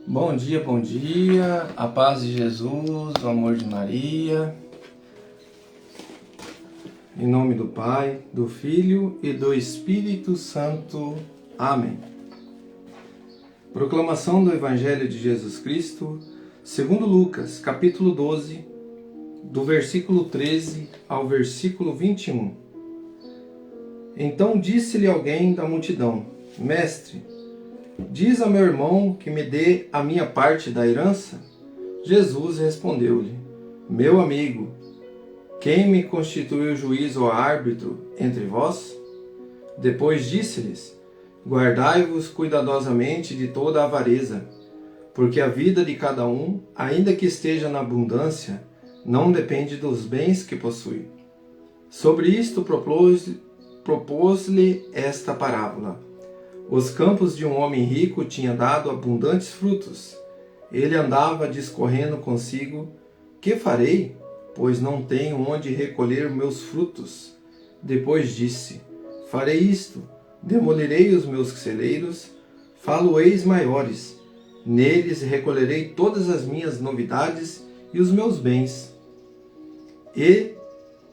Bom dia, a paz de Jesus, o amor de Maria, em nome do Pai, do Filho e do Espírito Santo. Amém. Proclamação do Evangelho de Jesus Cristo, segundo Lucas, capítulo 12, do versículo 13 ao versículo 21. Então disse-lhe alguém da multidão: Mestre, diz a meu irmão que me dê a minha parte da herança? Jesus respondeu-lhe: Meu amigo, quem me constituiu juiz ou árbitro entre vós? Depois disse-lhes: Guardai-vos cuidadosamente de toda a avareza, porque a vida de cada um, ainda que esteja na abundância, não depende dos bens que possui. Sobre isto propôs-lhe esta parábola. Os campos de um homem rico tinham dado abundantes frutos. Ele andava discorrendo consigo: Que farei, pois não tenho onde recolher meus frutos? Depois disse: Farei isto: demolirei os meus celeiros, fá-los-eis maiores. Neles recolherei todas as minhas novidades e os meus bens. E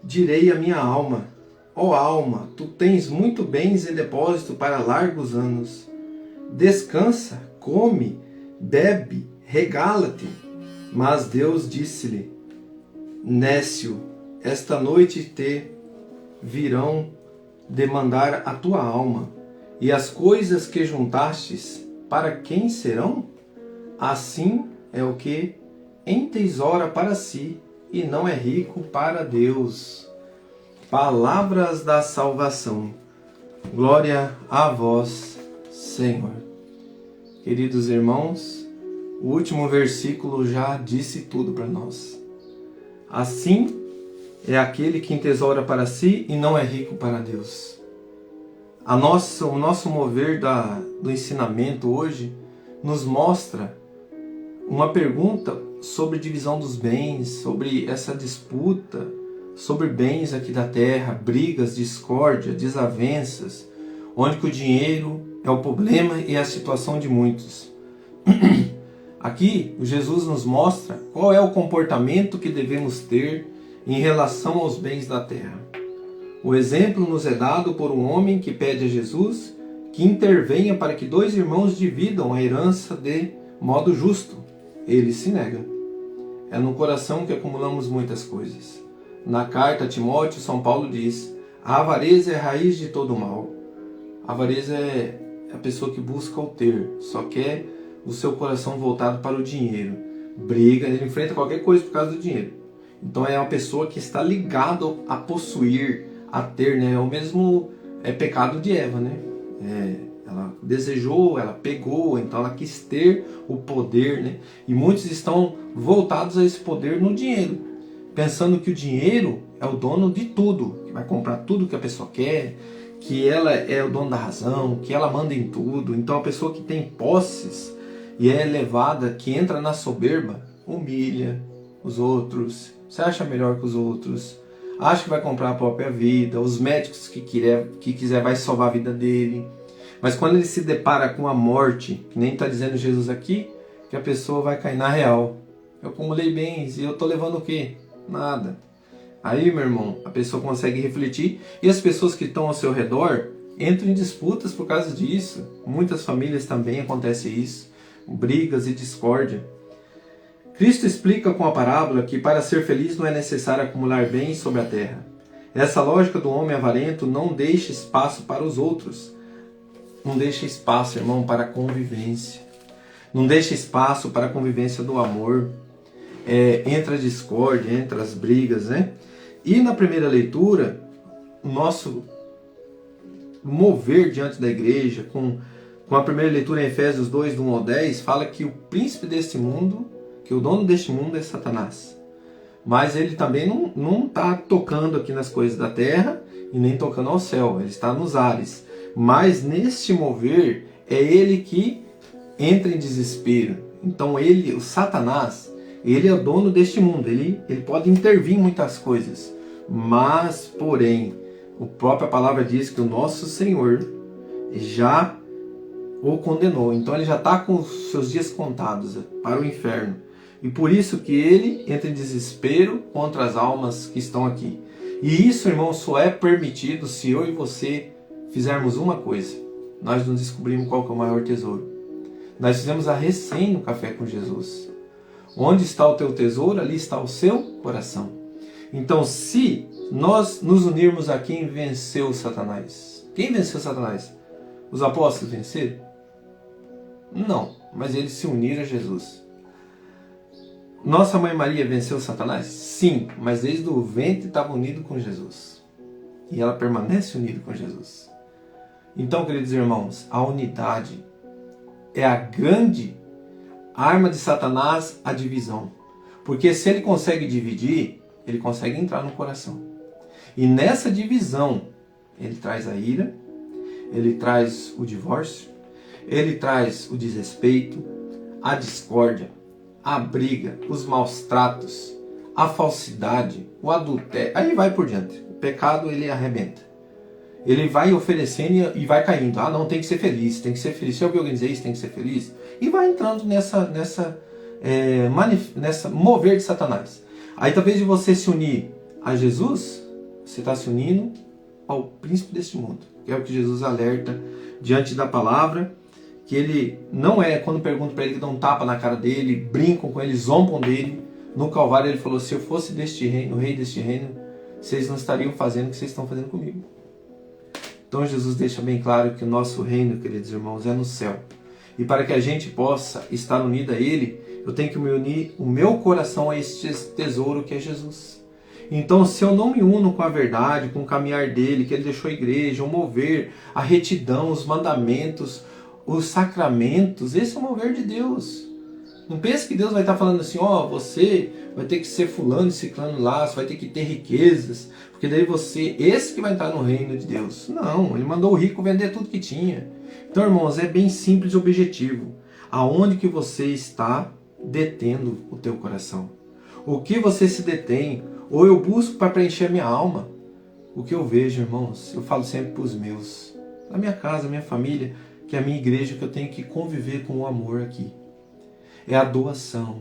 direi à minha alma: Ó alma, tu tens muito bens em depósito para largos anos. Descansa, come, bebe, regala-te. Mas Deus disse-lhe: Nécio, esta noite te virão demandar a tua alma, e as coisas que juntastes, para quem serão? Assim é o que entesoura para si, e não é rico para Deus. Palavras da salvação. Glória a vós, Senhor. Queridos irmãos, o último versículo já disse tudo para nós. Assim é aquele que entesoura para si e não é rico para Deus. O nosso mover do ensinamento hoje nos mostra uma pergunta sobre divisão dos bens, sobre essa disputa, sobre bens aqui da terra, brigas, discórdia, desavenças, onde que o dinheiro é o problema e a situação de muitos. Aqui, Jesus nos mostra qual é o comportamento que devemos ter em relação aos bens da terra. O exemplo nos é dado por um homem que pede a Jesus que intervenha para que dois irmãos dividam a herança de modo justo. Ele se nega. É no coração que acumulamos muitas coisas. Na carta a Timóteo, São Paulo diz: a avareza é a raiz de todo mal. A avareza é a pessoa que busca o ter, só quer o seu coração voltado para o dinheiro. Briga, ele enfrenta qualquer coisa por causa do dinheiro. Então é uma pessoa que está ligada a possuir, a ter, né? É o mesmo pecado de Eva, né? Ela desejou, ela pegou, então ela quis ter o poder, né? E muitos estão voltados a esse poder no dinheiro, pensando que o dinheiro é o dono de tudo, que vai comprar tudo que a pessoa quer, que ela é o dono da razão, que ela manda em tudo. Então a pessoa que tem posses e é elevada, que entra na soberba, humilha os outros, se acha melhor que os outros, acha que vai comprar a própria vida, os médicos que quiser vai salvar a vida dele. Mas quando ele se depara com a morte, que nem está dizendo Jesus aqui, que a pessoa vai cair na real. Eu acumulei bens e eu estou levando o quê? Nada. Aí, meu irmão, a pessoa consegue refletir e as pessoas que estão ao seu redor entram em disputas por causa disso. Muitas famílias também acontece isso, brigas e discórdia. Cristo explica com a parábola que para ser feliz não é necessário acumular bens sobre a terra. Essa lógica do homem avarento não deixa espaço para os outros. Não deixa espaço, irmão, para a convivência. Não deixa espaço para a convivência do amor. Entra a discórdia, entra as brigas, né? E na primeira leitura, o nosso mover diante da igreja, com a primeira leitura em Efésios 2, do 1 ao 10, fala que o príncipe deste mundo, que o dono deste mundo é Satanás. Mas ele também não está tocando aqui nas coisas da terra e nem tocando ao céu, ele está nos ares. Mas neste mover, é ele que entra em desespero. Então o Satanás, ele é o dono deste mundo, ele pode intervir em muitas coisas. Mas, porém, a própria palavra diz que o nosso Senhor já ou condenou. Então ele já está com os seus dias contados para o inferno. E por isso que ele entra em desespero contra as almas que estão aqui. E isso, irmão, só é permitido se eu e você fizermos uma coisa. Nós não descobrimos qual que é o maior tesouro. Nós fizemos a recém no Café com Jesus. Onde está o teu tesouro, ali está o seu coração. Então, se nós nos unirmos a quem venceu Satanás. Quem venceu Satanás? Os apóstolos venceram? Não, mas eles se uniram a Jesus. Nossa Mãe Maria venceu Satanás? Sim, mas desde o ventre estava unido com Jesus. E ela permanece unida com Jesus. Então, queridos irmãos, a unidade é a grande arma de Satanás, a divisão. Porque se ele consegue dividir, ele consegue entrar no coração. E nessa divisão, ele traz a ira, ele traz o divórcio, ele traz o desrespeito, a discórdia, a briga, os maus tratos, a falsidade, o adultério, aí vai por diante. O pecado, ele arrebenta. Ele vai oferecendo e vai caindo. Ah, não, tem que ser feliz, tem que ser feliz. Se eu organizei isso, tem que ser feliz. E vai entrando nessa mover de Satanás. Aí talvez de você se unir a Jesus, você está se unindo ao príncipe deste mundo. Que é o que Jesus alerta diante da palavra. Que ele não é, quando perguntam para ele, que dão um tapa na cara dele, brincam com ele, zombam dele. No Calvário ele falou, se eu fosse deste reino, o rei deste reino, vocês não estariam fazendo o que vocês estão fazendo comigo. Então Jesus deixa bem claro que o nosso reino, queridos irmãos, é no céu. E para que a gente possa estar unido a Ele, eu tenho que me unir o meu coração a este tesouro que é Jesus. Então, se eu não me uno com a verdade, com o caminhar dele, que ele deixou a igreja, o mover, a retidão, os mandamentos, os sacramentos, esse é o mover de Deus. Não pense que Deus vai estar falando assim, ó, você vai ter que ser fulano e ciclano lá, você vai ter que ter riquezas, porque daí você, esse que vai entrar no reino de Deus. Não, ele mandou o rico vender tudo que tinha. Então, irmãos, é bem simples e objetivo. Aonde que você está detendo o teu coração? O que você se detém? Ou eu busco para preencher a minha alma? O que eu vejo, irmãos, eu falo sempre para os meus, na minha casa, minha família, que é a minha igreja, que eu tenho que conviver com o amor aqui. É a doação.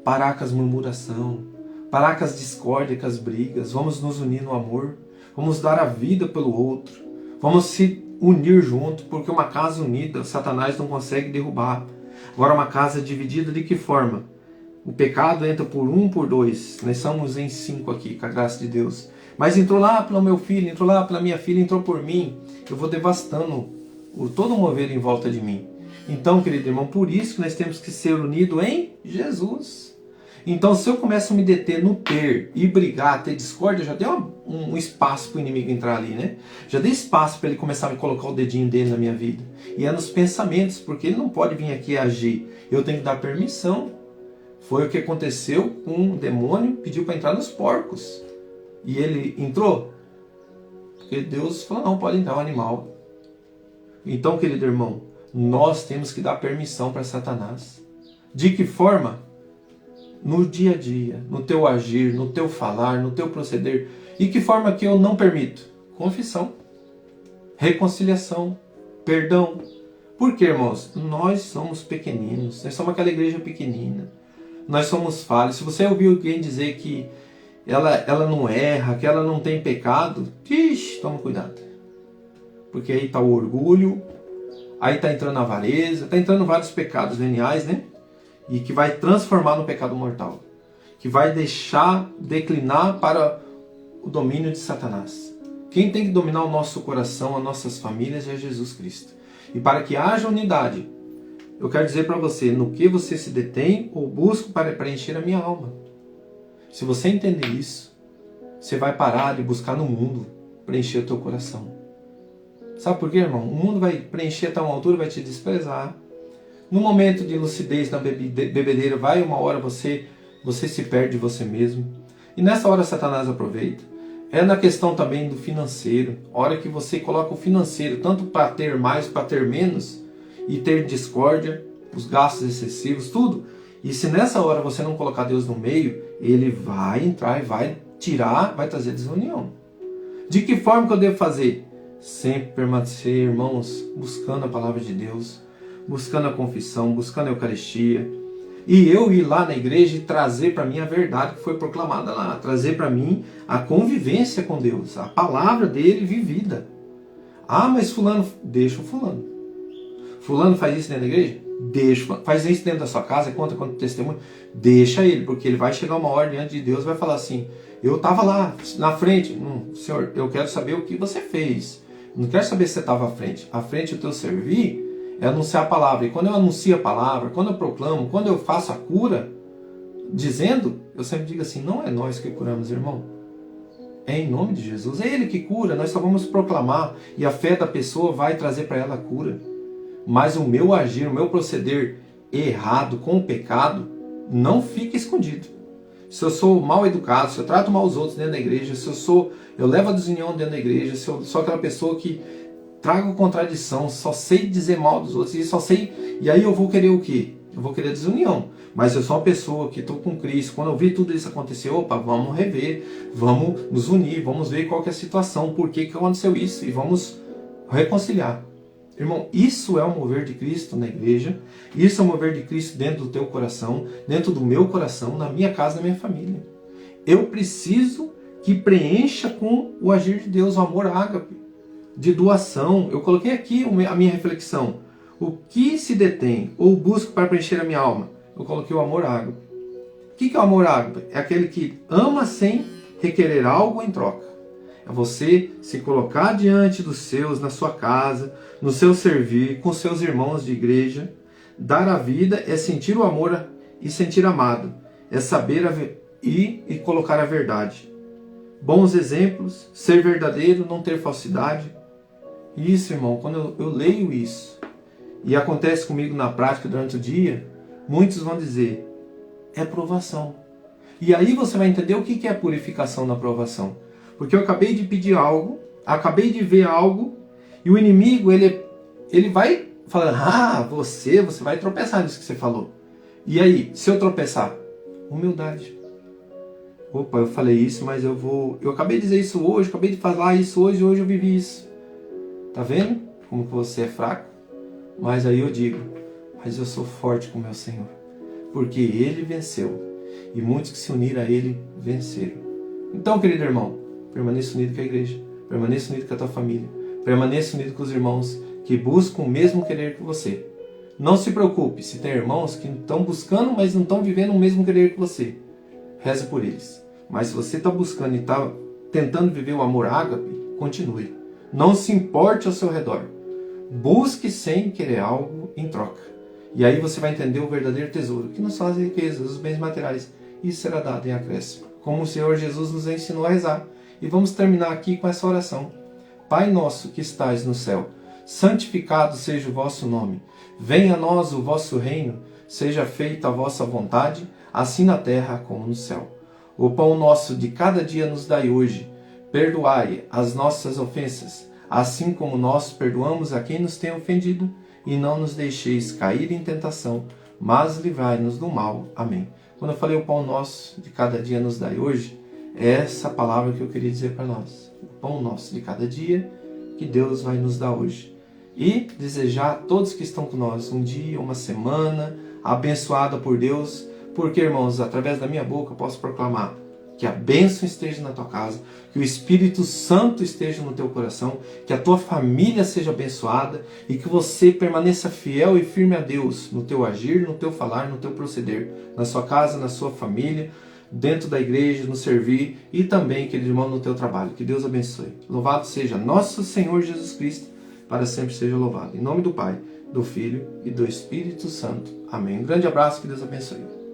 Parar com as murmuração. Parar com as discórdias, com as brigas. Vamos nos unir no amor. Vamos dar a vida pelo outro. Vamos se unir junto, porque uma casa unida, Satanás não consegue derrubar. Agora, uma casa dividida, de que forma? O pecado entra por um, por dois. Nós somos em 5 aqui, com a graça de Deus. Mas entrou lá pelo meu filho, entrou lá pela minha filha, entrou por mim. Eu vou devastando todo o mover em volta de mim. Então, querido irmão, por isso que nós temos que ser unidos em Jesus. Então, se eu começo a me deter no ter e brigar, ter discórdia, já dei um espaço para o inimigo entrar ali, né? Já dei espaço para ele começar a me colocar o dedinho dele na minha vida. E é nos pensamentos, porque ele não pode vir aqui agir. Eu tenho que dar permissão. Foi o que aconteceu com o demônio, pediu para entrar nos porcos. E ele entrou. Porque Deus falou, não, pode entrar um animal. Então, querido irmão, nós temos que dar permissão para Satanás. De que forma? No dia a dia, no teu agir, no teu falar, no teu proceder. E que forma que eu não permito? Confissão, reconciliação, perdão. Por quê, irmãos? Nós somos pequeninos, nós somos aquela igreja pequenina. Nós somos falhos. Se você ouviu alguém dizer que ela não erra, que ela não tem pecado, ixi, toma cuidado. Porque aí está o orgulho, aí está entrando a avareza, está entrando vários pecados veniais, né? E que vai transformar no pecado mortal. Que vai deixar declinar para o domínio de Satanás. Quem tem que dominar o nosso coração, as nossas famílias, é Jesus Cristo. E para que haja unidade, eu quero dizer para você, no que você se detém ou busco para preencher a minha alma. Se você entender isso, você vai parar de buscar no mundo preencher o teu coração. Sabe por quê, irmão? O mundo vai preencher até uma altura, vai te desprezar. No momento de lucidez na bebedeira, vai uma hora você se perde de você mesmo. E nessa hora Satanás aproveita. É na questão também do financeiro. A hora que você coloca o financeiro, tanto para ter mais, para ter menos, e ter discórdia, os gastos excessivos, tudo. E se nessa hora você não colocar Deus no meio, ele vai entrar e vai tirar, vai trazer desunião. De que forma que eu devo fazer? sempre permanecer, irmãos, buscando a palavra de Deus, buscando a confissão, buscando a Eucaristia. E eu ir lá na igreja e trazer para mim a verdade que foi proclamada lá, trazer para mim a convivência com Deus, a palavra dele vivida. Ah, mas fulano, deixa o fulano. Fulano faz isso dentro da igreja? Deixa. Faz isso dentro da sua casa, conta quanto testemunho? Deixa ele, porque ele vai chegar uma hora diante de Deus e vai falar assim, eu estava lá na frente. Senhor, eu quero saber o que você fez. Não quero saber se você estava à frente. À frente o teu servir é anunciar a palavra. E quando eu anuncio a palavra, quando eu proclamo, quando eu faço a cura, dizendo, eu sempre digo assim, não é nós que curamos, irmão. É em nome de Jesus. É Ele que cura, nós só vamos proclamar. E a fé da pessoa vai trazer para ela a cura. Mas o meu agir, o meu proceder errado com o pecado, não fica escondido. Se eu sou mal educado, se eu trato mal os outros dentro da igreja, se eu levo a desunião dentro da igreja, se eu sou aquela pessoa que trago contradição, só sei dizer mal dos outros, e aí eu vou querer o quê? Eu vou querer desunião. Mas eu sou uma pessoa que estou com Cristo, quando eu vi tudo isso acontecer, opa, vamos rever, vamos nos unir, vamos ver qual que é a situação, por que aconteceu isso, e vamos reconciliar. Irmão, isso é o mover de Cristo na igreja, isso é o mover de Cristo dentro do teu coração, dentro do meu coração, na minha casa, na minha família. Eu preciso que preencha com o agir de Deus, o amor ágape, de doação. Eu coloquei aqui a minha reflexão. O que se detém ou busco para preencher a minha alma? Eu coloquei o amor ágape. O que é o amor ágape? É aquele que ama sem requerer algo em troca. É você se colocar diante dos seus, na sua casa, no seu servir, com seus irmãos de igreja. Dar a vida é sentir o amor e sentir amado. É saber e colocar a verdade. Bons exemplos, ser verdadeiro, não ter falsidade. Isso, irmão, quando eu leio isso, e acontece comigo na prática durante o dia, muitos vão dizer, é provação. E aí você vai entender o que é a purificação na provação. Porque eu acabei de pedir algo, acabei de ver algo, e o inimigo, ele vai falando, você vai tropeçar nisso que você falou. E aí, se eu tropeçar? Humildade. Opa, eu falei isso, mas eu acabei de dizer isso hoje, acabei de falar isso hoje eu vivi isso. Tá vendo como que você é fraco? Mas aí eu digo, mas eu sou forte com o meu Senhor. Porque Ele venceu. E muitos que se uniram a Ele venceram. Então, querido irmão, permaneça unido com a igreja. Permaneça unido com a tua família. Permaneça unido com os irmãos que buscam o mesmo querer que você. Não se preocupe se tem irmãos que estão buscando, mas não estão vivendo o mesmo querer que você. Reze por eles. Mas se você está buscando e está tentando viver o amor ágape, continue. Não se importe ao seu redor. Busque sem querer algo em troca. E aí você vai entender o verdadeiro tesouro, que não são as riquezas, os bens materiais. Isso será dado em acréscimo. Como o Senhor Jesus nos ensinou a rezar. E vamos terminar aqui com essa oração. Pai nosso que estais no céu, santificado seja o vosso nome. Venha a nós o vosso reino. Seja feita a vossa vontade, assim na terra como no céu. O pão nosso de cada dia nos dai hoje. Perdoai as nossas ofensas, assim como nós perdoamos a quem nos tem ofendido, e não nos deixeis cair em tentação, mas livrai-nos do mal. Amém. Quando eu falei o pão nosso de cada dia nos dai hoje, é essa palavra que eu queria dizer para nós. O pão nosso de cada dia que Deus vai nos dar hoje. E desejar a todos que estão com nós um dia, uma semana abençoada por Deus, porque, irmãos, através da minha boca eu posso proclamar que a bênção esteja na tua casa, que o Espírito Santo esteja no teu coração, que a tua família seja abençoada e que você permaneça fiel e firme a Deus no teu agir, no teu falar, no teu proceder, na sua casa, na sua família, dentro da igreja, no servir e também, querido irmão, no teu trabalho. Que Deus abençoe. Louvado seja nosso Senhor Jesus Cristo, para sempre seja louvado. Em nome do Pai, do Filho e do Espírito Santo. Amém. Um grande abraço, que Deus abençoe.